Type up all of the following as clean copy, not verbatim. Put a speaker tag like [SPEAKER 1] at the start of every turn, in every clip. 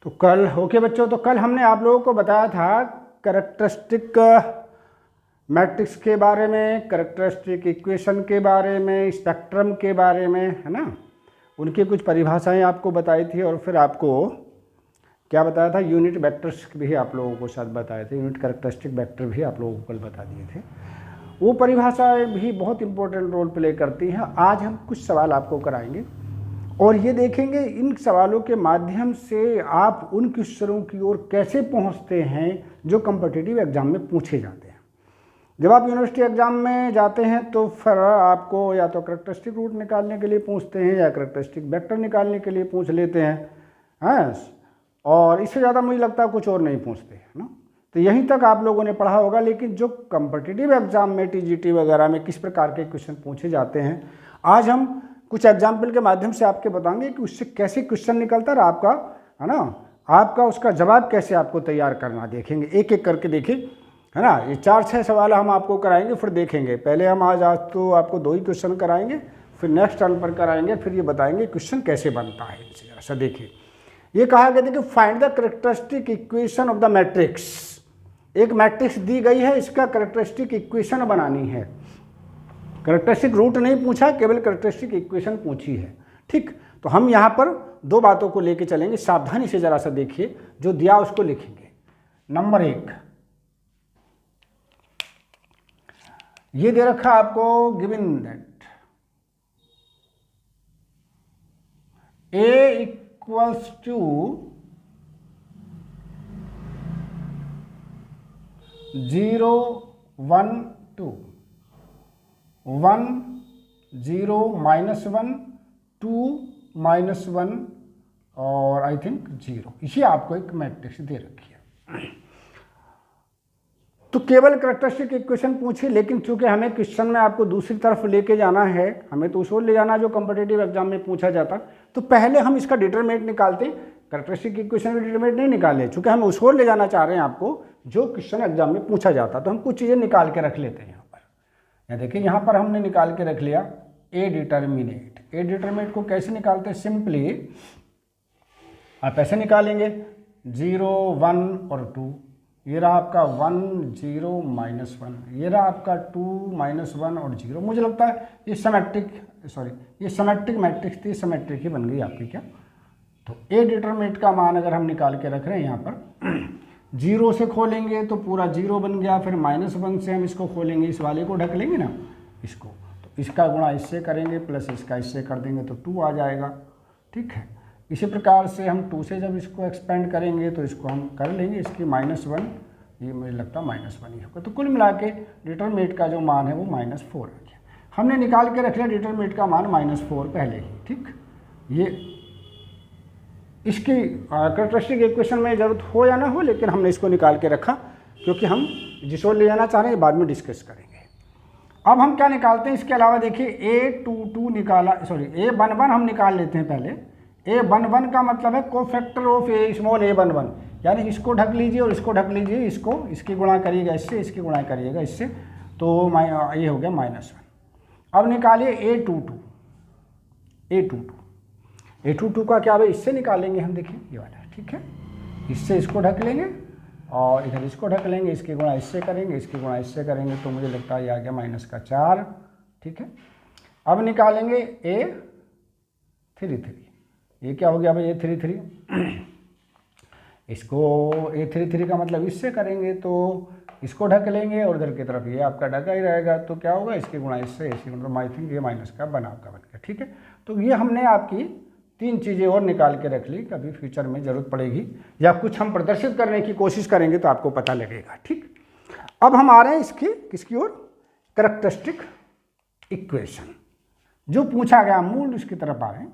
[SPEAKER 1] तो कल ओके बच्चों, तो कल हमने आप लोगों को बताया था कैरेक्टरिस्टिक मैट्रिक्स के बारे में, कैरेक्टरिस्टिक इक्वेशन के बारे में, स्पेक्ट्रम के बारे में, है ना। उनकी कुछ परिभाषाएं आपको बताई थी और फिर आपको क्या बताया था, यूनिट वेक्टर्स भी आप लोगों को साथ बताए थे, यूनिट कैरेक्टरिस्टिक वेक्टर भी आप लोगों को कल बता दिए थे। वो परिभाषाएं भी बहुत इंपॉर्टेंट रोल प्ले करती हैं। आज हम कुछ सवाल आपको कराएंगे और ये देखेंगे इन सवालों के माध्यम से आप उन क्वेश्चनों की ओर कैसे पहुंचते हैं जो कॉम्पिटिटिव एग्जाम में पूछे जाते हैं। जब आप यूनिवर्सिटी एग्जाम में जाते हैं तो फिर आपको या तो कैरेक्टरिस्टिक रूट निकालने के लिए पूछते हैं या कैरेक्टरिस्टिक वेक्टर निकालने के लिए पूछ लेते हैं, हाँ। और इससे ज़्यादा मुझे लगता है कुछ और नहीं पूछते हैं ना। तो यहीं तक आप लोगों ने पढ़ा होगा, लेकिन जो कॉम्पिटिटिव एग्जाम में टीजीटी वगैरह में किस प्रकार के क्वेश्चन पूछे जाते हैं, आज हम कुछ एग्जाम्पल के माध्यम से आपके बताएंगे कि उससे कैसे क्वेश्चन निकलता है, आपका है ना, आपका उसका जवाब कैसे आपको तैयार करना देखेंगे, एक एक करके देखें, है ना। ये 4-6 सवाल हम आपको कराएंगे, फिर देखेंगे। पहले हम आज तो आपको 2 ही क्वेश्चन कराएंगे, फिर नेक्स्ट टर्न पर कराएंगे, फिर ये बताएंगे क्वेश्चन कैसे बनता है इनसे। ऐसा देखिए, ये कहा गया था कि find the characteristic equation of the matrix. एक मैट्रिक्स दी गई है, इसका कैरेक्टरिस्टिक इक्वेशन बनानी है। कैरेक्टरिस्टिक रूट नहीं पूछा, केवल कैरेक्टरिस्टिक इक्वेशन पूछी है, ठीक। तो हम यहाँ पर 2 बातों को लेके चलेंगे, सावधानी से जरा सा देखिए, जो दिया उसको लिखेंगे। नंबर 1, ये दे रखा आपको, given that A equals to 0 1 2 1 0 -1 2 -1 और आई थिंक 0, इसी आपको एक मैट्रिक्स दे रखी है। तो केवल कैरेक्टरिस्टिक इक्वेशन पूछी, लेकिन चूंकि हमें क्वेश्चन में आपको दूसरी तरफ लेके जाना है, हमें तो उस ओर ले जाना जो कॉम्पिटिटिव एग्जाम में पूछा जाता, तो पहले हम इसका डिटरमिनेंट निकालते हैं। कैरेक्टरिस्टिक इक्वेशन का डिटरमिनेंट नहीं निकाले, चूंकि हम उस ओर ले जाना चाह रहे हैं आपको जो क्वेश्चन एग्जाम में पूछा जाता, तो हम कुछ चीज़ें निकाल के रख लेते हैं यहाँ पर। यहाँ देखिए, यहाँ पर हमने निकाल के रख लिया ए डिटरमिनेंट। ए डिटरमिनेंट को कैसे निकालते हैं, सिंपली आप ऐसे निकालेंगे 0 1 और 2, ये रहा आपका 1 0 -1, ये रहा आपका 2 -1 और 0। मुझे लगता है ये सिमेट्रिक मैट्रिक्स थी, सिमेट्रिक ही बन गई आपकी क्या। तो ए डिटरमिनेंट का मान अगर हम निकाल के रख रहे हैं यहाँ पर 0 से खोलेंगे तो पूरा 0 बन गया, फिर -1 से हम इसको खोलेंगे, इस वाले को ढक लेंगे ना इसको, तो इसका गुणा इससे करेंगे प्लस इसका इससे कर देंगे तो 2 आ जाएगा, ठीक है। इसी प्रकार से हम 2 से जब इसको एक्सपेंड करेंगे तो इसको हम कर लेंगे, इसकी -1, ये मुझे लगता है -1 ही होगा। तो कुल मिला के डिटरमिनेंट का जो मान है वो -4 आ गया। हमने निकाल के रख लिया डिटरमिनेंट का मान -4 पहले ही, ठीक। ये इसकी कैरेक्टरिस्टिक इक्वेशन में जरूरत हो या ना हो, लेकिन हमने इसको निकाल के रखा क्योंकि हम जिस ओर ले जाना चाह रहे हैं बाद में डिस्कस करेंगे। अब हम क्या निकालते हैं इसके अलावा, देखिए A22 निकाला, A11 हम निकाल लेते हैं पहले। A11 का मतलब है cofactor of A small A11, यानी इसको ढक लीजिए और इसको ढक लीजिए, इसको इसकी गुणा करिएगा इससे, इसकी गुणा करिएगा इससे, तो ये हो गया -1। अब निकालिए A22 का क्या है, इससे निकालेंगे हम, देखिए ये वाला, ठीक है। इससे इसको ढक लेंगे और इधर इसको ढक लेंगे, इसकी गुणा इससे करेंगे, इसकी गुणा इससे करेंगे, तो मुझे लगता है ये आ गया -4, ठीक है। अब निकालेंगे A33, ये क्या हो गया भाई A33, इसको A33 का मतलब इससे करेंगे तो इसको ढक लेंगे और इधर की तरफ ये आपका ढका ही रहेगा, तो क्या होगा, इसकी गुणा इससे, इसकी मतलब आई थिंक ये माइनस का बन गया, ठीक है। तो ये हमने आपकी 3 चीज़ें और निकाल के रख ली, कभी फ्यूचर में ज़रूरत पड़ेगी या कुछ हम प्रदर्शित करने की कोशिश करेंगे तो आपको पता लगेगा, ठीक। अब हम आ रहे हैं किसकी ओर, कैरेक्टरिस्टिक इक्वेशन जो पूछा गया, मूल इसकी तरफ आ रहे हैं।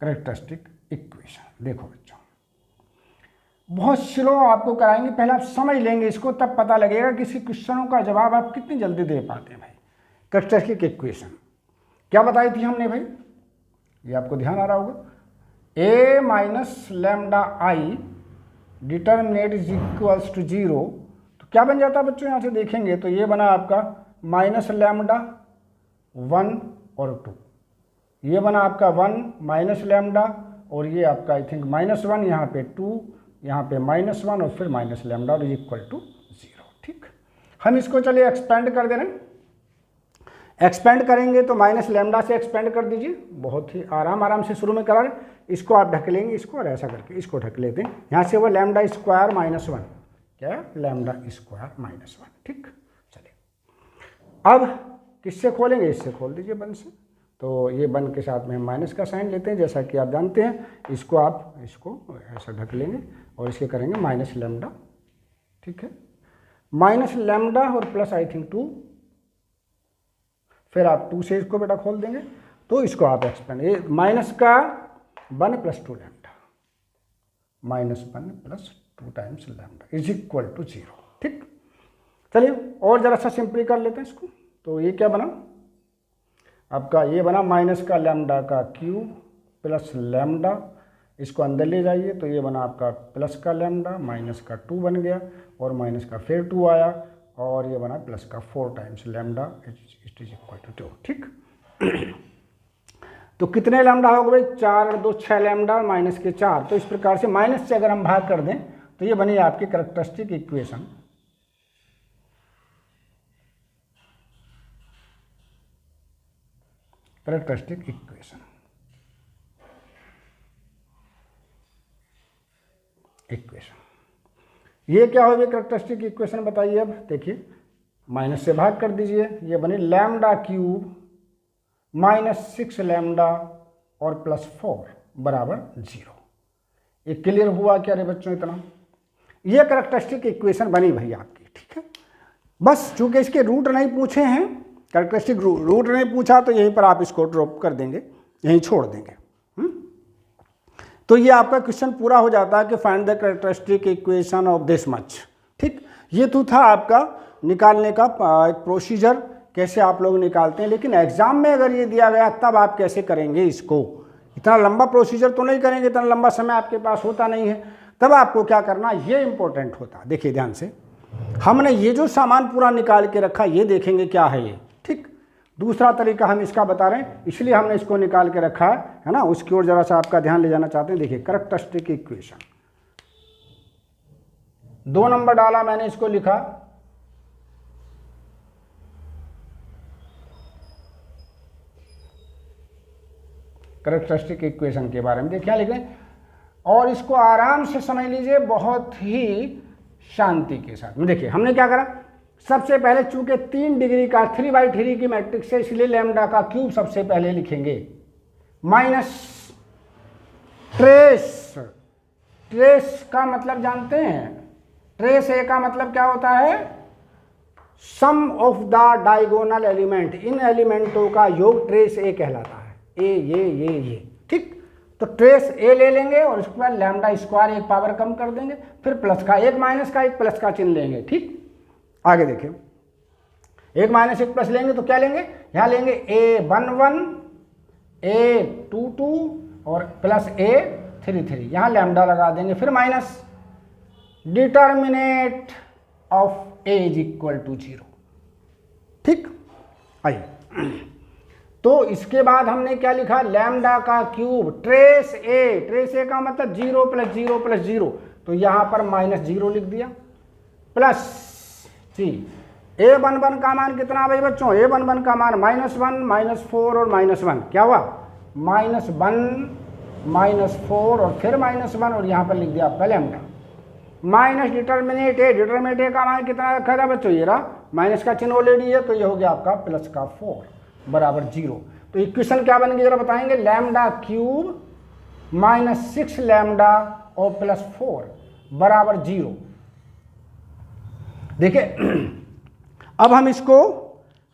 [SPEAKER 1] कैरेक्टरिस्टिक इक्वेशन देखो बच्चों, बहुत स्लो आपको कराएंगे, पहले आप समझ लेंगे इसको, तब पता लगेगा कि इसी क्वेश्चनों का जवाब आप कितनी जल्दी दे पाते हैं भाई। कैरेक्टरिस्टिक इक्वेशन क्या बताई थी हमने भाई, ये आपको ध्यान आ रहा होगा, A - λI determinant is equals to 0, तो क्या बन जाता है बच्चों, यहाँ से देखेंगे तो ये बना आपका -λ 1 और 2, ये बना आपका 1 माइनस लैम्डा, और ये आपका आई थिंक -1, यहाँ पे 2, यहाँ पे -1 और फिर माइनस लैम्डा और इक्वल टू 0। ठीक, हम इसको चलिए एक्सपेंड कर दे रहे हैं। एक्सपेंड करेंगे तो माइनस लैम्डा से एक्सपेंड कर दीजिए, बहुत ही आराम से शुरू में करा रहे हैं। इसको आप ढक लेंगे, इसको, और ऐसा करके इसको ढक लेते हैं। यहाँ से वो लैम्डा स्क्वायर -1, क्या लैम्डा स्क्वायर -1। ठीक, चलिए अब किससे खोलेंगे, इससे खोल दीजिए 1 से। तो ये 1 के साथ में हम माइनस का साइन लेते हैं, जैसा कि आप जानते हैं। इसको आप इसको ऐसा ढक लेंगे और इसके करेंगे माइनस लैम्डा। ठीक है, माइनस लैम्डा और प्लस आई थिंक 2, फिर आप 2 से इसको बेटा खोल देंगे। तो इसको आप एक्सपेंड, ये माइनस का 1 + 2 lambda, -1 + 2 times lambda is equal to 0। ठीक, चलिए और ज़रा सा सिंपली कर लेते हैं इसको। तो ये क्या बना आपका, ये बना माइनस का लैम्डा का क्यूब प्लस लैम्डा, इसको अंदर ले जाइए तो ये बना आपका प्लस का लैम्डा, माइनस का 2 बन गया, और माइनस का फिर 2 आया, और ये बना प्लस का 4 times lambda it is equal to 2। ठीक, तो कितने लैम्डा हो गए भाई, 4 और 2 6 लैम्डा, माइनस के 4। तो इस प्रकार से माइनस से अगर हम भाग कर दें तो ये बनी आपकी कैरेक्टरिस्टिक इक्वेशन। कैरेक्टरिस्टिक इक्वेशन ये क्या होगी कैरेक्टरिस्टिक इक्वेशन, बताइए। अब देखिए, माइनस से भाग कर दीजिए, ये बनी लैम्डा क्यूब -6 लैम्डा और +4 बराबर 0। ये क्लियर हुआ क्या रे बच्चों इतना? ये कैरेक्टरिस्टिक इक्वेशन बनी भाई आपकी। ठीक है, बस चूंकि इसके रूट नहीं पूछे हैं, कैरेक्टरिस्टिक रूट नहीं पूछा, तो यहीं पर आप इसको ड्रॉप कर देंगे, यहीं छोड़ देंगे। तो ये आपका क्वेश्चन पूरा हो जाता है कि find the characteristic equation of this much. ठीक, ये तो था आपका निकालने का एक प्रोसीजर, कैसे आप लोग निकालते हैं। लेकिन एग्जाम में अगर ये दिया गया तब आप कैसे करेंगे इसको, इतना लंबा प्रोसीजर तो नहीं करेंगे, इतना लंबा समय आपके पास होता नहीं है। तब आपको क्या करना, ये इंपॉर्टेंट होता। देखिए ध्यान से, हमने ये जो सामान पूरा निकाल के रखा, ये देखेंगे क्या है ये। ठीक, दूसरा तरीका हम इसका बता रहे हैं, इसलिए हमने इसको निकाल के रखा है ना। उसकी ओर जरा सा आपका ध्यान ले जाना चाहते हैं। देखिए कैरेक्टरिस्टिक इक्वेशन, 2 नंबर डाला मैंने, इसको लिखा कैरेक्टरिस्टिक इक्वेशन के बारे में। देखिए लिख रहे हैं, और इसको आराम से समझ लीजिए, बहुत ही शांति के साथ में। देखिए हमने क्या करा, सबसे पहले चूंकि 3 डिग्री का 3/3 की मैट्रिक्स है, इसलिए लैम्डा का क्यूब सबसे पहले लिखेंगे, माइनस ट्रेस। ट्रेस का मतलब जानते हैं, ट्रेस ए का मतलब क्या होता है, सम ऑफ द डायगोनल एलिमेंट। इन एलिमेंटों का योग ट्रेस ए कहलाता है। ए ये। ठीक, तो ट्रेस ए ले लेंगे और उसके बाद लैम्डा स्क्वायर एक पावर कम कर देंगे, फिर प्लस का, एक माइनस का एक प्लस का चिन्ह लेंगे। ठीक, आगे देखिए, एक माइनस एक प्लस लेंगे तो क्या लेंगे, यहां लेंगे A11 A22 और प्लस A33, यहां लैम्डा लगा देंगे, फिर minus determinant of A is equal to 0। ठीक, आइए, तो इसके बाद हमने क्या लिखा, लैम्डा का क्यूब ट्रेस ए का मतलब 0 + 0 + 0, तो यहां पर -0 लिख दिया, प्लस जी A11 का मान कितना भाई बच्चों, A11 का मान -1 -4 और -1, क्या हुआ, -1 -4 और फिर -1, और यहाँ पर लिख दिया आपका लैम्डा, माइनस डिटर्मिनेट ए का मान कितना रखा था बच्चों, ये रहा, माइनस का चिन्ह ऑलरेडी है, तो ये हो गया आपका प्लस का 4 बराबर 0। तो इक्वेशन क्या बन गई जरा बताएंगे, लैम्डा क्यूब -6 लैम्डा और +4 बराबर 0। देखिए अब हम इसको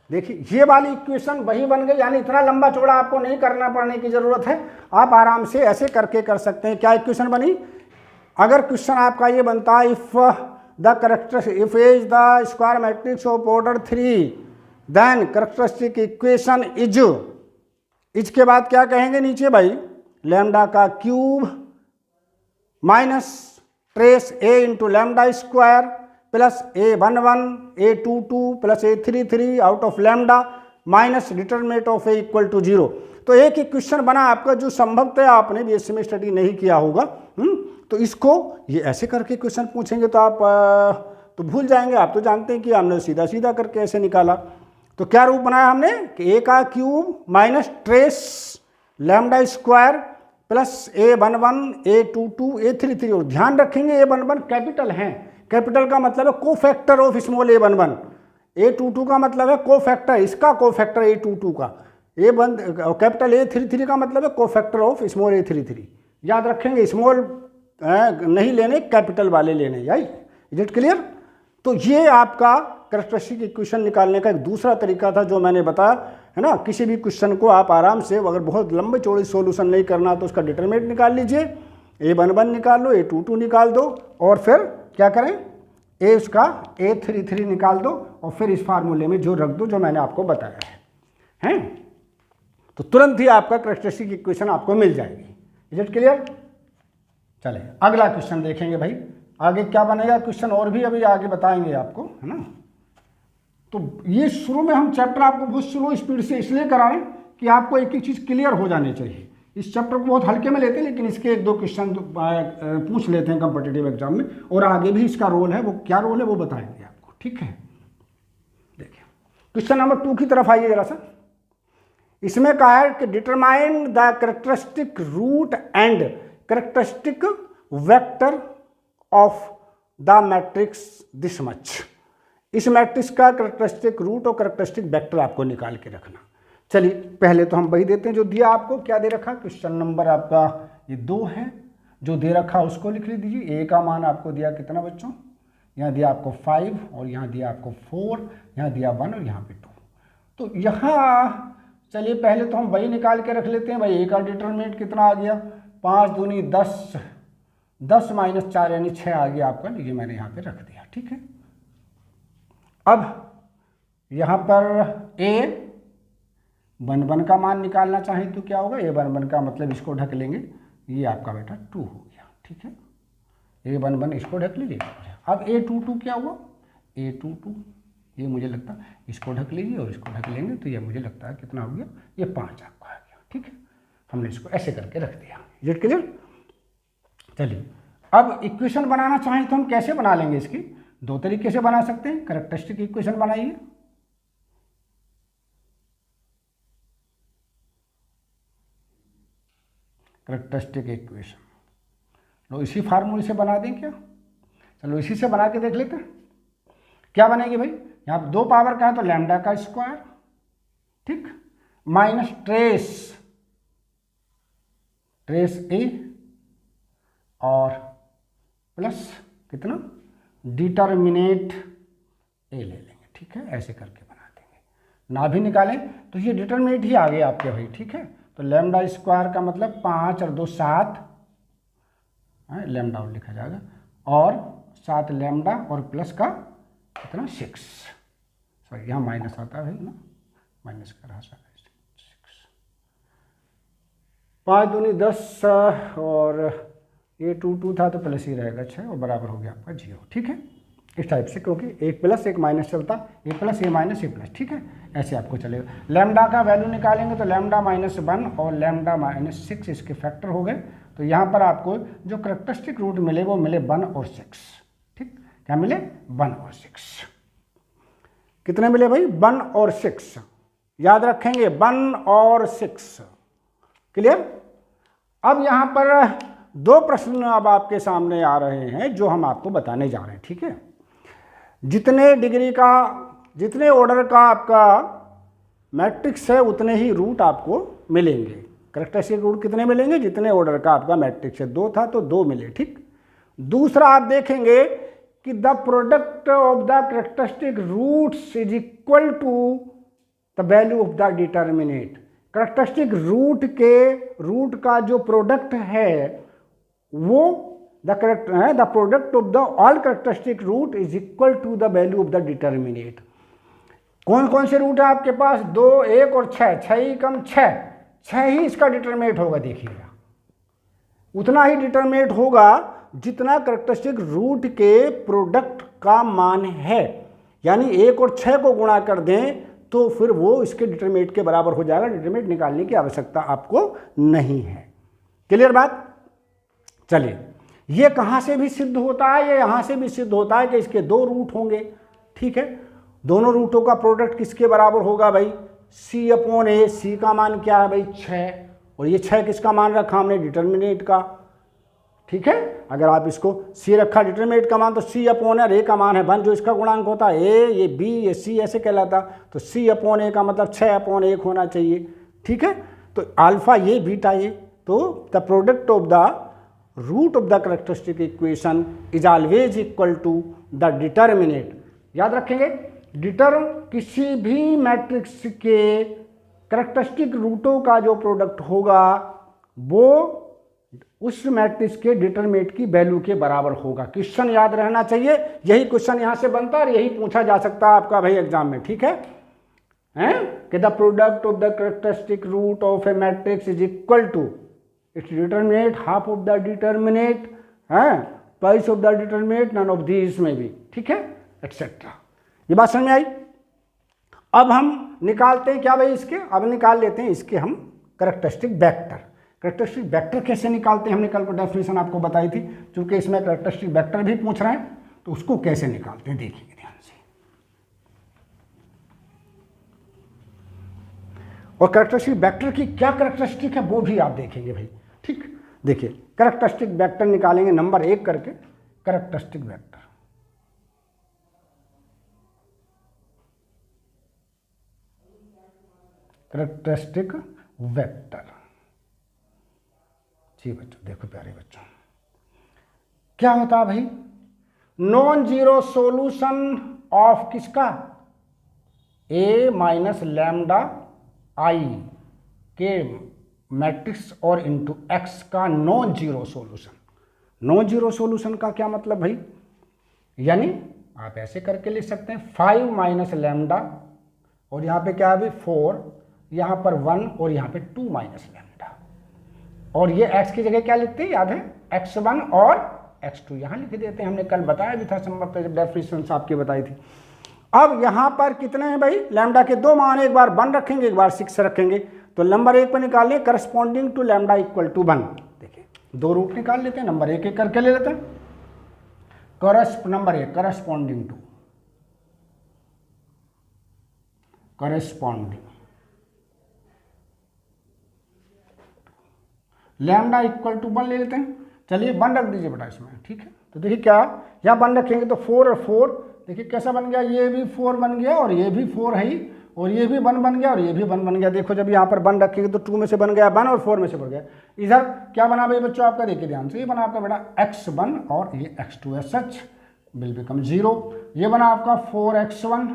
[SPEAKER 1] देखिए, ये वाली इक्वेशन वही बन गई, यानी इतना लंबा चौड़ा आपको नहीं करना पड़ने की जरूरत है, आप आराम से ऐसे करके कर सकते हैं। क्या इक्वेशन बनी, अगर क्वेश्चन आपका ये बनता है, if A is the square matrix of order 3 then characteristic equation is के बाद क्या कहेंगे नीचे भाई, लैम्डा का cube minus trace A into lambda square plus A11 A22 plus A33 out of lambda minus determinant of A equal to 0। तो एक question बना आपका जो संभवतः आपने बीएससी में स्टडी नहीं किया होगा। तो इसको ये ऐसे करके क्वेश्चन पूछेंगे तो आप तो भूल जाएंगे। आप तो जानते हैं कि हमने सीधा सीधा करके ऐसे निकाला। तो क्या रूप बनाया हमने कि ए का cube minus trace lambda square plus A11 A22 A33। और ध्यान रखेंगे A11 कैपिटल हैं। कैपिटल का मतलब है cofactor of small A11। A22 का मतलब है कोफैक्टर, इसका कोफैक्टर A22 का। कैपिटल A33 का मतलब है कोफैक्टर ऑफ स्मॉल A33। याद रखेंगे, स्मॉल नहीं लेने, कैपिटल वाले लेने। Is it clear? तो ये आपका कैरेक्टरिस्टिक इक्वेशन निकालने का एक दूसरा तरीका था जो मैंने बताया, है ना। किसी भी क्वेश्चन को आप आराम से, अगर बहुत लंबे चौड़े सॉल्यूशन नहीं करना तो उसका डिटरमिनेंट निकाल लीजिए। A11 निकाल लो, A22 निकाल दो, और फिर क्या करें, ए उसका A33 निकाल दो, और फिर इस फार्मूले में जो रख दो जो मैंने आपको बताया है। तो तुरंत ही आपका कैरेक्टरिस्टिक इक्वेशन आपको मिल जाएगी। Is it clear? चले अगला क्वेश्चन देखेंगे भाई। आगे क्या बनेगा क्वेश्चन, और भी अभी आगे बताएंगे आपको, है ना। तो ये शुरू में हम चैप्टर आपको बहुत स्लो स्पीड से इसलिए करा रहे हैं कि आपको एक एक चीज़ क्लियर हो जानी चाहिए। इस चैप्टर को बहुत हल्के में लेते हैं, लेकिन इसके एक दो क्वेश्चन पूछ लेते हैं कॉम्पिटिटिव एग्जाम में, और आगे भी इसका रोल है, वो क्या रोल है वो बताएंगे आपको। ठीक है, देखिए क्वेश्चन नंबर 2 की तरफ आइए जरा सा। इसमें कहा है कि determine the characteristic root and characteristic vector of the matrix this much. इस मैट्रिक्स का कैरेक्टरिस्टिक रूट और कैरेक्टरिस्टिक वेक्टर आपको निकाल के रखना। चलिए पहले तो हम वही देते हैं जो दिया आपको। क्या दे रखा, क्वेश्चन नंबर आपका ये 2 है, जो दे रखा उसको लिख लीजिए। ए का मान आपको दिया कितना बच्चों, यहाँ दिया आपको 5, और यहाँ दिया आपको 4, यहाँ दिया 1 और यहाँ पे 2। तो यहाँ चलिए पहले तो हम वही निकाल के रख लेते हैं भाई। ए का डिटरमिनेंट कितना आ गया, 5 दूनी 10, 10 माइनस 4 यानी 6 आ गया आपका। ये मैंने यहाँ पे रख दिया। ठीक है, अब यहाँ पर A11 का मान निकालना चाहें तो क्या होगा, A11 का मतलब इसको ढक लेंगे, ये आपका बेटा 2 हो गया। ठीक है, A11 इसको ढक लीजिए। अब A22 क्या हुआ, A22 ये मुझे लगता है इसको ढक लीजिए और इसको ढक लेंगे तो ये मुझे लगता है कितना हो गया, ये 5 आपका आ गया। ठीक है, हमने इसको ऐसे करके रख दिया। Is it clear? चलिए अब इक्वेशन बनाना चाहें तो हम कैसे बना लेंगे, इसकी 2 तरीके से बना सकते हैं। कैरेक्टरिस्टिक इक्वेशन बनाइए। कैरेक्टरिस्टिक इक्वेशन लो इसी फार्मूले से बना दें क्या, चलो इसी से बना के देख लेते हैं क्या बनेगी भाई। यहाँ पर 2 पावर का है तो लैम्डा का स्क्वायर, ठीक, माइनस ट्रेस ए और प्लस कितना डिटरमिनेट ए ले लेंगे। ठीक है, ऐसे करके बना देंगे। ना भी निकालें तो ये डिटरमिनेट ही आ गया आपके भाई। ठीक है, तो लैम्डा स्क्वायर का मतलब 5 और 2 7, लैम्डा और लिखा जाएगा, और 7 लैम्डा और प्लस का कितना 6, सॉरी यहाँ माइनस आता है ना, माइनस का रहा 6, 5 दूनी 10 और ये 2 था तो प्लस ही रहेगा 6 और बराबर हो गया आपका 0। ठीक है, इस टाइप से, क्योंकि एक प्लस एक माइनस चलता, ए प्लस ए माइनस ए प्लस। ठीक है, ऐसे आपको चलेगा। लैम्डा का वैल्यू निकालेंगे तो लैम्डा -1 और लैम्डा -6 इसके फैक्टर हो गए। तो यहाँ पर आपको जो कैरेक्टरिस्टिक रूट मिले वो मिले 1 और 6। ठीक, क्या मिले 1 और 6। कितने मिले भाई 1 और 6, याद रखेंगे 1 और 6। क्लियर? अब यहाँ पर 2 प्रश्न अब आपके सामने आ रहे हैं जो हम आपको बताने जा रहे हैं। ठीक है, जितने डिग्री का, जितने ऑर्डर का आपका मैट्रिक्स है उतने ही रूट आपको मिलेंगे। कैरेक्टरिस्टिक रूट कितने मिलेंगे, जितने ऑर्डर का आपका मैट्रिक्स है। 2 था तो 2 मिले। ठीक, दूसरा आप देखेंगे कि the product of the characteristic roots is equal to the value of the determinant. Characteristic root का जो प्रोडक्ट है वो the product of the all characteristic root is equal to the value of the determinant. कौन कौन से root है आपके पास, 2, 1 और 6, 6 ही कम 6 ही इसका डिटरमिनेट होगा। देखिएगा उतना ही डिटरमिनेट होगा जितना कैरेक्टरिस्टिक रूट के प्रोडक्ट का मान है। यानी 1 और 6 को गुणा कर दें तो फिर वो इसके डिटरमिनेंट के बराबर हो जाएगा, डिटरमिनेंट निकालने की आवश्यकता आपको नहीं है। क्लियर बात? चलिए, ये कहाँ से भी सिद्ध होता है, ये यहाँ से भी सिद्ध होता है कि इसके दो रूट होंगे, ठीक है। दोनों रूटों का प्रोडक्ट किसके बराबर होगा भाई, c अपॉन ए। सी का मान क्या है भाई 6, और ये 6 किसका मान रखा हमने, डिटरमिनेंट का, ठीक है। अगर आप इसको c रखा डिटरमिनेंट का मान, तो c अपॉन ए का मान है 1, जो इसका गुणांक होता है a, ये b, ये c ऐसे कहलाता, तो c अपॉन ए का मतलब 6 अपॉन 1 होना चाहिए, ठीक है। तो अल्फा ये बीटा ये, तो the product of the root of the characteristic equation is always equal to the determinant. याद रखेंगे, किसी भी मैट्रिक्स के कैरेक्टरिस्टिक रूटों का जो प्रोडक्ट होगा वो उस मैट्रिक्स के डिटरमिनेंट की वैल्यू के बराबर होगा। क्वेश्चन याद रहना चाहिए, यही क्वेश्चन यहां से बनता है और यही पूछा जा सकता है आपका भाई एग्जाम में, ठीक है, कि the product of the characteristic root of a matrix is equal to its determinant, half of the determinant, twice of the determinant, none of these में भी, ठीक है, एटसेट्रा। ये बात समझ में आई? अब हम निकालते हैं क्या भाई इसके, अब निकाल लेते हैं इसके हम कैरेक्टरिस्टिक वेक्टर। कैरेक्टरिस्टिक वेक्टर कैसे निकालते हैं, हमने कल को डेफिनेशन आपको बताई थी, क्योंकि इसमें कैरेक्टरिस्टिक वेक्टर भी पूछ रहे हैं, तो उसको कैसे निकालते हैं देखिए ध्यान से। और कैरेक्टरिस्टिक वेक्टर की क्या कैरेक्टरिस्टिक है वो भी आप देखेंगे भाई, ठीक। देखिए, कैरेक्टरिस्टिक वेक्टर निकालेंगे नंबर 1 करके, कैरेक्टरिस्टिक वेक्टर, कैरेक्टरिस्टिक वेक्टर। जी बच्चों, देखो प्यारे बच्चों, क्या होता है भाई, नॉन जीरो सॉल्यूशन ऑफ किसका, a माइनस लैम्डा आई के मैट्रिक्स और इंटू x का non zero solution. Non zero solution का क्या मतलब भाई, यानी आप ऐसे करके लिख सकते हैं 5 माइनस लैम्डा, और यहाँ पे क्या है भाई 4, यहाँ पर 1 और यहाँ पे 2 माइनस लैम्डा, और ये x की जगह क्या लिखते हैं याद है, x1 और x2 यहाँ लिख देते हैं, हमने कल बताया भी था संभवतः जब डेफिनेशन आपकी बताई थी। अब यहाँ पर कितने हैं भाई, लैम्डा के 2 मान, एक बार 1 रखेंगे एक बार 6 रखेंगे, तो नंबर 1 पर निकालें corresponding to lambda equal to 1। देखिए, 2 रूट निकाल लेते हैं, नंबर 1 करके ले लेते हैं। Number 1 corresponding to, corresponding lambda equal to 1 ले लेते हैं। चलिए 1 रख दीजिए बेटा इसमें, ठीक है। तो देखिए क्या, यहाँ 1 रखेंगे तो 4 और 4, देखिए कैसा बन गया, ये भी 4 बन गया और ये भी 4 है ही, और ये भी 1 बन गया और ये भी 1 बन गया। देखो जब यहाँ पर 1 रखेंगे तो 2 में से बन गया 1 और 4 में से बन गया। इधर क्या बना भाई बच्चों आपका, देखिए ध्यान से, ये बना आपका बेटा x1 और ये x2 as such will become 0। ये बना आपका 4x1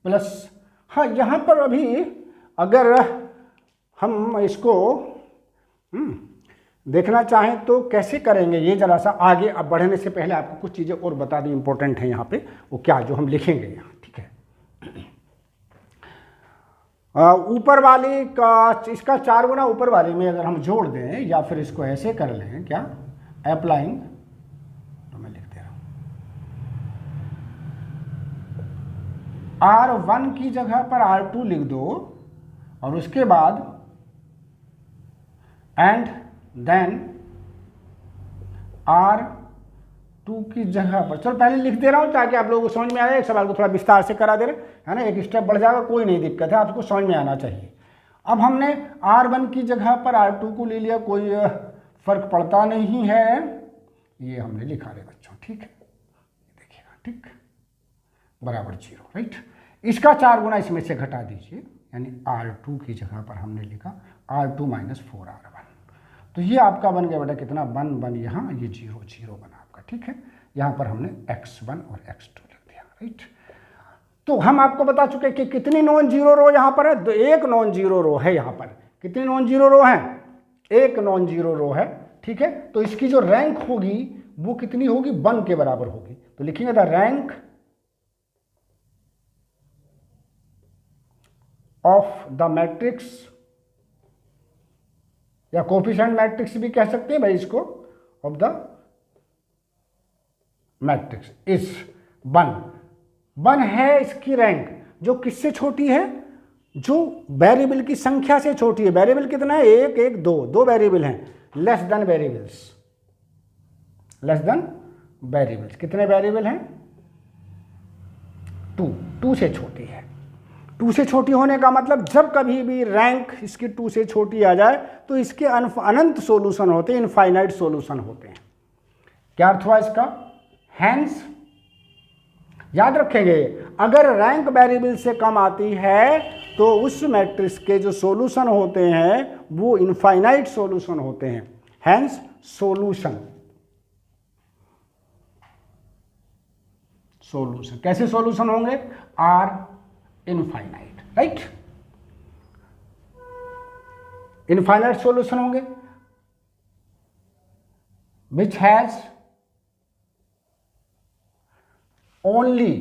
[SPEAKER 1] प्लस, हाँ यहाँ पर अभी अगर हम इसको देखना चाहें तो कैसे करेंगे, ये जरा सा आगे अब बढ़ने से पहले आपको कुछ चीज़ें और बता दी इंपॉर्टेंट है यहाँ पे, वो क्या जो हम लिखेंगे यहाँ, ठीक है। ऊपर वाली का, इसका 4 गुना ऊपर वाले में अगर हम जोड़ दें, या फिर इसको ऐसे कर लें क्या, अप्लाइंग, तो मैं लिख दे रहा हूँ R1 की जगह पर R2 लिख दो, और उसके बाद एंड देन R2 की जगह पर, चलो पहले लिख दे रहा हूँ ताकि आप लोगों को समझ में आ जाए, एक सवाल को थोड़ा विस्तार से करा दे रहे है ना, एक स्टेप बढ़ जाएगा, कोई नहीं दिक्कत है, आपको समझ में आना चाहिए। अब हमने R1 की जगह पर R2 को ले लिया, कोई फर्क पड़ता नहीं है, ये हमने लिखा रहे बच्चों, ठीक है, देखिएगा, ठीक, बराबर 0, राइट। इसका 4 गुना इसमें से घटा दीजिए, यानी R2 की जगह पर हमने लिखा R2 माइनस 4R1, तो ये आपका बन गया बेटा कितना, 1 यहाँ, ये 0 0 बना आपका, ठीक है। यहाँ पर हमने x1 और x2 लिख दिया, राइट। तो हम आपको बता चुके कि कितनी नॉन जीरो रो यहाँ पर है, तो एक नॉन जीरो रो है यहाँ पर। कितनी नॉन जीरो रो है, एक नॉन जीरो रो है, ठीक है। तो इसकी जो रैंक होगी वो कितनी होगी, 1 के बराबर होगी। तो लिखेंगे the rank of the matrix, या कोफिशिएंट मैट्रिक्स भी कह सकते हैं भाई इसको, ऑफ द मैट्रिक्स इज 1 है इसकी रैंक। जो किससे छोटी है, जो वेरिएबल की संख्या से छोटी है। वेरिएबल कितना है, 1 1 2, 2 वेरिएबल हैं। Less than variables, less than variables, कितने वेरिएबल हैं, 2, 2 से छोटी है। 2 से छोटी होने का मतलब जब कभी भी रैंक इसकी 2 से छोटी आ जाए तो इसके अनंत सॉल्यूशन होते हैं, इनफाइनाइट सॉल्यूशन होते हैं। क्या अर्थ हुआ इसका, हैंस याद रखेंगे, अगर रैंक वेरिएबल से कम आती है तो उस मैट्रिक्स के जो सॉल्यूशन होते हैं वो इनफाइनाइट सॉल्यूशन होते हैं। हैंस सॉल्यूशन, सॉल्यूशन कैसे सॉल्यूशन होंगे, are infinite, right, infinite solution होंगे विच हैज ओनली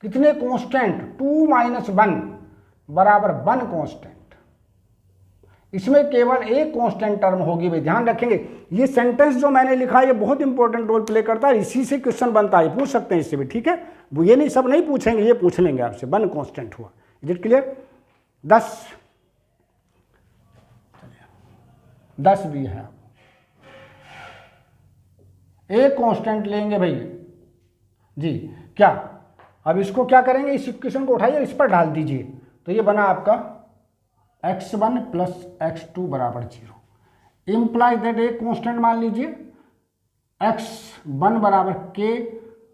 [SPEAKER 1] कितने कांस्टेंट, 2 - 1 बराबर 1 कांस्टेंट। इसमें केवल एक कांस्टेंट टर्म होगी भाई, ध्यान रखेंगे। ये सेंटेंस जो मैंने लिखा है ये बहुत इंपॉर्टेंट रोल प्ले करता है, इसी से क्वेश्चन बनता है, पूछ सकते हैं इससे भी, ठीक है। वो ये नहीं, सब नहीं पूछेंगे, ये पूछ लेंगे आपसे, 1 कांस्टेंट हुआ। Is it clear. 10 भी है, एक कांस्टेंट लेंगे भाई जी, क्या अब इसको क्या करेंगे, इस इक्वेशन को उठाइए, इस पर डाल दीजिए, तो ये बना आपका x1 + x2 = 0। इम्प्लाइज दैट एक कांस्टेंट मान लीजिए, x1 = k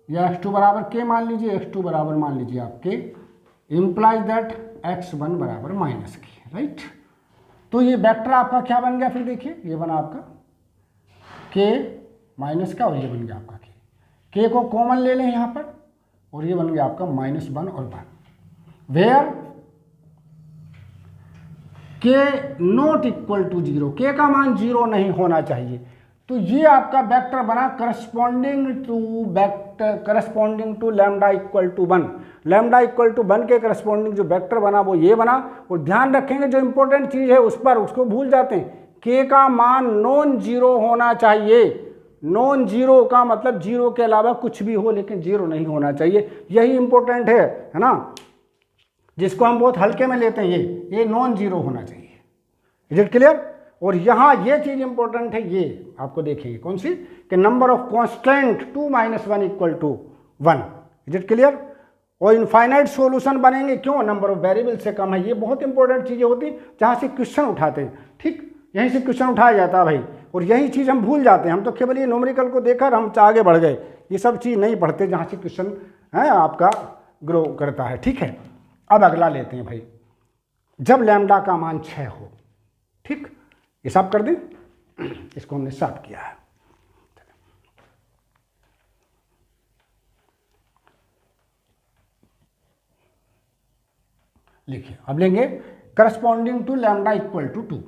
[SPEAKER 1] या x2 = k मान लीजिए, x2 = मान लीजिए आप k, implies that x1 = -k, right. तो ये वेक्टर आपका क्या बन गया, फिर देखिए ये बना आपका k माइनस का, और ये बन गया आपका k को कॉमन ले लें यहाँ पर, और ये बन गया आपका -1 और 1, where k not equal to 0, k का मान 0 नहीं होना चाहिए। तो ये आपका वेक्टर बना corresponding to lambda equal to 1, lambda equal to 1 के करस्पॉन्डिंग जो वेक्टर बना वो ये बना। और ध्यान रखेंगे जो इंपॉर्टेंट चीज़ है उस पर, उसको भूल जाते हैं, k का मान नॉन जीरो होना चाहिए। नॉन जीरो का मतलब जीरो के अलावा कुछ भी हो, लेकिन जीरो नहीं होना चाहिए, यही इंपॉर्टेंट है ना, जिसको हम बहुत हल्के में लेते हैं। ये नॉन जीरो होना चाहिए। Is it clear. और यहाँ ये चीज़ इंपॉर्टेंट है, ये आपको देखिए कौन सी, कि number of constant 2 - 1 = 1। Is it clear. और इनफाइनाइट सॉल्यूशन बनेंगे, क्यों, नंबर ऑफ वेरिएबल से कम है। ये बहुत इंपॉर्टेंट चीज़ें होती जहाँ से क्वेश्चन उठाते हैं, ठीक, यहीं से क्वेश्चन उठाया जाता है भाई। और यही चीज़ हम भूल जाते हैं, हम तो केवल ये न्यूमेरिकल को देखकर हम आगे बढ़ गए, ये सब चीज़ नहीं पढ़ते जहाँ से क्वेश्चन है आपका ग्रो करता है, ठीक है। अब अगला लेते हैं भाई, जब लैम्डा का मान 6 हो, ठीक, ये साफ कर दें, इसको हमने साफ किया है। लिखिए, अब लेंगे corresponding to lambda equal to 2,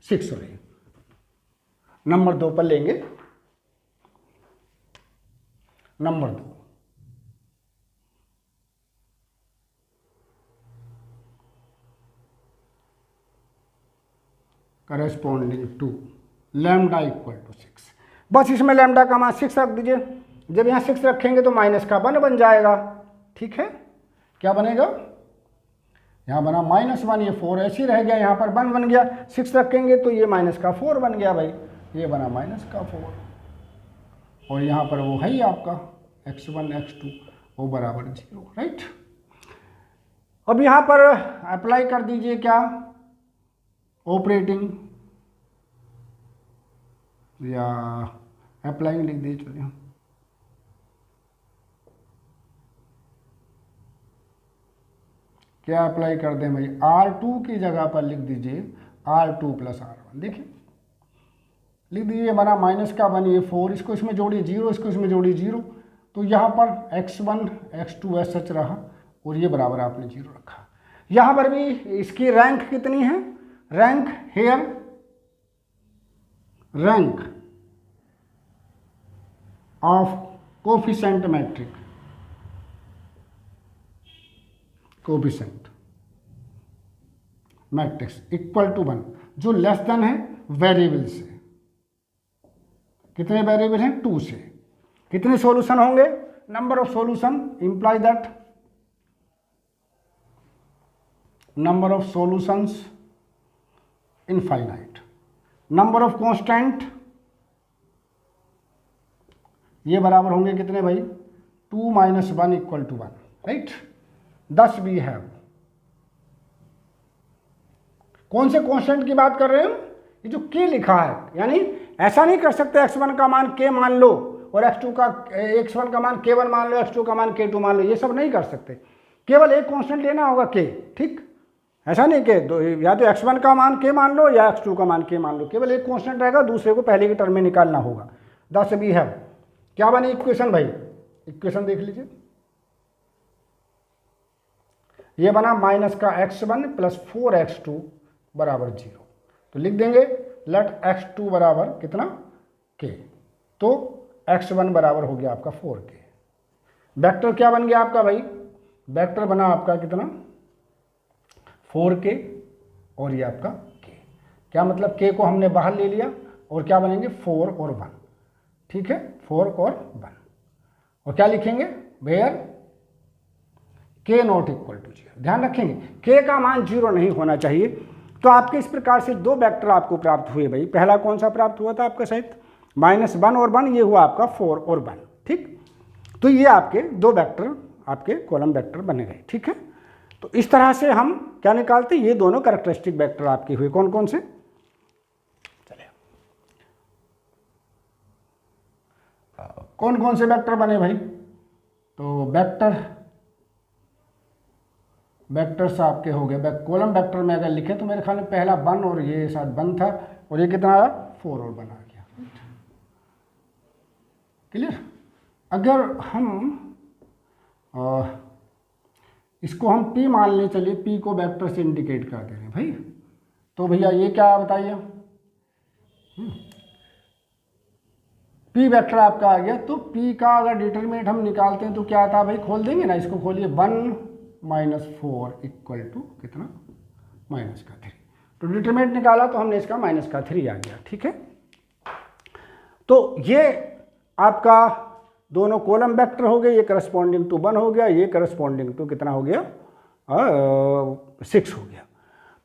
[SPEAKER 1] 6 हो रही, नंबर 2 पर लेंगे, number 2 corresponding to lambda equal to 6। बस इसमें लैम्डा का मान 6 रख दीजिए। जब यहाँ 6 रखेंगे तो माइनस का 1 बन जाएगा, ठीक है। क्या बनेगा, यहाँ बना -1, ये 4 ऐसे ही रह गया, यहाँ पर 1 बन गया। 6 रखेंगे तो ये -4 बन गया भाई, ये बना -4, और यहाँ पर वो है ही आपका x1 x2 वो बराबर 0, राइट। अब यहाँ पर अप्लाई कर दीजिए क्या, ऑपरेटिंग या अप्लाइंग लिख दीजिए, चलिए क्या अप्लाई कर दें भाई, R2 की जगह पर लिख दीजिए R2 + R1, देखिए लिख दीजिए, बना -1, ये 4, इसको इसमें जोड़िए 0, इसको इसमें जोड़िए 0, तो यहाँ पर x1 x2 एस सच रहा, और ये बराबर आपने 0 रखा। यहाँ पर भी इसकी रैंक कितनी है, rank here, rank of coefficient matrix, coefficient matrix equal to 1, जो लेस देन है वेरिएबल से। कितने वेरिएबल हैं, 2 से। कितने सॉल्यूशन होंगे, number of solution, imply that number of solutions infinite, number of constant ये बराबर होंगे कितने भाई, 2 - 1 = 1, राइट। 10 भी है। कौन से कांस्टेंट की बात कर रहे हैं हम, ये जो k लिखा है, यानी ऐसा नहीं कर सकते x1 का मान k मान लो और x1 का मान k1 मान लो, x2 का मान k2 मान लो, ये सब नहीं कर सकते। केवल एक कांस्टेंट लेना होगा k, ठीक। ऐसा नहीं कि या तो x1 का मान k मान लो या x2 का मान k मान लो, केवल एक कांस्टेंट रहेगा, दूसरे को पहले के टर्म में निकालना होगा। 10 भी है। क्या बनी इक्वेशन भाई, इक्वेशन देख लीजिए, ये बना माइनस का x1 + 4x2 = 0। तो लिख देंगे लेट x2 बराबर कितना k, तो x1 बराबर हो गया आपका 4k। वेक्टर क्या बन गया आपका भाई, वेक्टर बना आपका कितना 4k और ये आपका k। क्या मतलब k को हमने बाहर ले लिया और क्या बनेंगे 4 और 1, ठीक है, 4 और 1। और क्या लिखेंगे वेयर k ≠ = 0। ध्यान रखेंगे k का मान 0 नहीं होना चाहिए। तो आपके इस प्रकार से दो वेक्टर आपको प्राप्त हुए भाई। पहला कौन सा प्राप्त हुआ था आपका शायद -1 और 1, ये हुआ आपका 4 और 1, ठीक। तो ये आपके दो वेक्टर आपके कॉलम वेक्टर बने गए, ठीक है। तो इस तरह से हम क्या निकालते, ये दोनों कैरेक्टरिस्टिक वेक्टर आपके हुए। कौन कौन से, चलिए कौन कौन से वेक्टर बने भाई। तो वेक्टर्स आपके हो गए, कॉलम वेक्टर में अगर लिखे तो मेरे ख्याल में पहला 1 और ये शायद 1 था, और ये कितना आया 4 और 1 आ गया, क्लियर। अगर हम इसको हम P मान लें, चलिए P को वेक्टर से इंडिकेट कर दे रहे हैं भाई, तो भैया ये क्या बताइए, P वेक्टर आपका आ गया। तो P का अगर डिटरमिनेंट हम निकालते हैं तो क्या आता है भाई, खोल देंगे ना इसको, खोलिए 1 - 4 = कितना -3। तो डिटरमिनेंट निकाला तो हमने इसका -3 आ गया, ठीक है। तो ये आपका दोनों कॉलम वेक्टर हो गए, ये करस्पॉन्डिंग टू 1 हो गया, ये करस्पॉन्डिंग टू कितना हो गया 6 हो गया।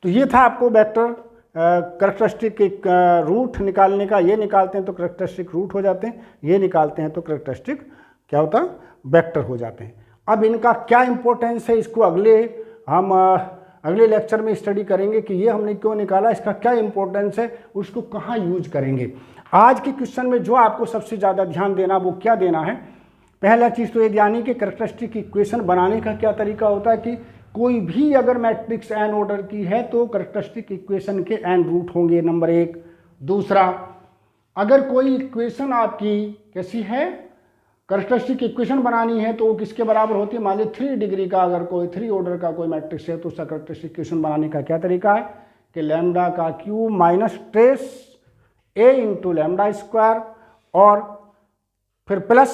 [SPEAKER 1] तो ये था आपको वेक्टर करैक्टरिस्टिक रूट निकालने का। ये निकालते हैं तो करैक्टरिस्टिक रूट हो जाते हैं, ये निकालते हैं तो करैक्टरिस्टिक क्या होता है वेक्टर हो जाते हैं। अब इनका क्या इंपॉर्टेंस है, इसको हम अगले लेक्चर में स्टडी करेंगे कि ये हमने क्यों निकाला, इसका क्या इंपॉर्टेंस है, उसको कहाँ यूज करेंगे। आज के क्वेश्चन में जो आपको सबसे ज़्यादा ध्यान देना वो क्या देना है, पहला चीज़ तो ये ध्यान कि कैरेक्टरिस्टिक इक्वेशन बनाने का क्या तरीका होता है कि कोई भी अगर मैट्रिक्स n ऑर्डर की है तो कैरेक्टरिस्टिक इक्वेशन के n रूट होंगे, नंबर 1। दूसरा, अगर कोई इक्वेशन आपकी कैसी है, कैरेक्टरिस्टिक इक्वेशन बनानी है तो वो किसके बराबर होती है, मान लीजिए 3 डिग्री का अगर कोई 3 ऑर्डर का कोई मैट्रिक्स है तो उसका कैरेक्टरिस्टिक इक्वेशन बनाने का क्या तरीका है कि लैम्डा का क्यूब माइनस ट्रेस a × λ² और फिर plus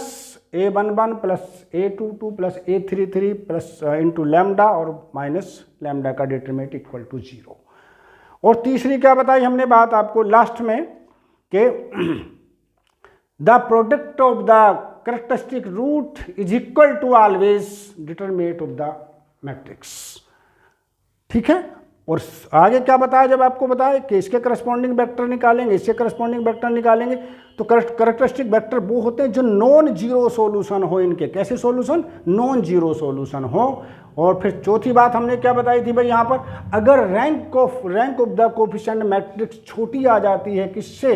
[SPEAKER 1] a11 plus a22 plus a33 plus into lambda और माइनस लैम्डा का डिटरमिनेंट = 0। और तीसरी क्या बताई हमने बात आपको लास्ट में कि the product of the characteristic root is equal to always determinant of the matrix, ठीक है। और आगे क्या बताया, जब आपको बताया कि इसके करस्पॉन्डिंग वेक्टर निकालेंगे, इससे करस्पॉन्डिंग वेक्टर निकालेंगे, तो कैरेक्टरिस्टिक वेक्टर वो होते हैं जो नॉन जीरो सॉल्यूशन हो इनके। कैसे सॉल्यूशन, नॉन जीरो सॉल्यूशन हो। और फिर चौथी बात हमने क्या बताई थी भाई, यहाँ पर अगर rank of the coefficient matrix छोटी आ जाती है किससे,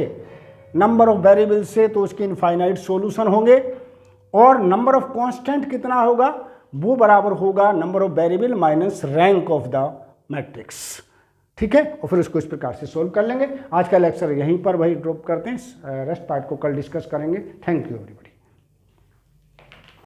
[SPEAKER 1] नंबर ऑफ वेरिएबल से, तो उसके इनफाइनाइट सॉल्यूशन होंगे। और नंबर ऑफ कांस्टेंट कितना होगा, वो बराबर होगा number of variable minus rank of the matrix, ठीक है। और फिर उसको इस प्रकार से सोल्व कर लेंगे। आज का लेक्चर यहीं पर भाई ड्रॉप करते हैं, रेस्ट पार्ट को कल डिस्कस करेंगे। Thank you everyone.